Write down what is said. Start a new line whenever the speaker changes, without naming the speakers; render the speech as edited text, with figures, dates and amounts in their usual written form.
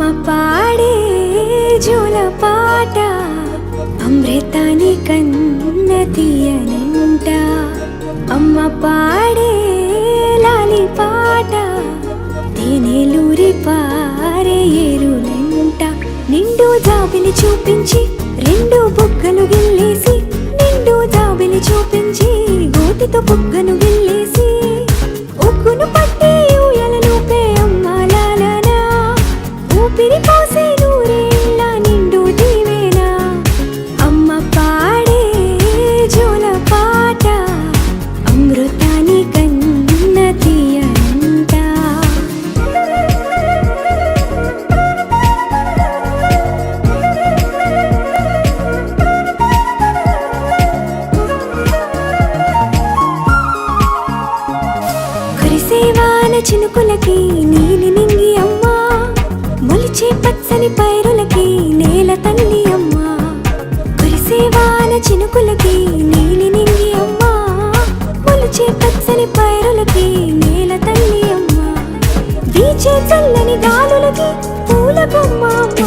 అమ్మ పాడే జోల పాట అమృతాని కన్న తీయనంట. అమ్మ పాడే లాలి పాట తేనెలూరి పారే ఏరులంట. నిండు జాబిలి చూపించి రెండు బుగ్గలు గిల్లేసి, నిండు జాబిలి చూపించి గోటితో బుగ్గను గిల్లేసి, ఉగ్గును పట్టి ఊయలను పే అమ్మ లాలనా, ఊపిరి పోసే నూరేళ్ళ నిండు దీవేనా. అమ్మ పాడే జోల పాట అమృతాని కన్న తీయనంట. కురిసేవాన చినుకులకి నీలి నింగి అమ్మ, మొలిచే పచ్చని పైరులకి నేల తల్లి అమ్మ. కురిసేవాన చినుకులకి నీలి నింగి అమ్మ, మొలిచే పచ్చని పైరులకి నేల తల్లి అమ్మ. వీచే చల్లని గాలులకి పూల బొమ్మ అమ్మ,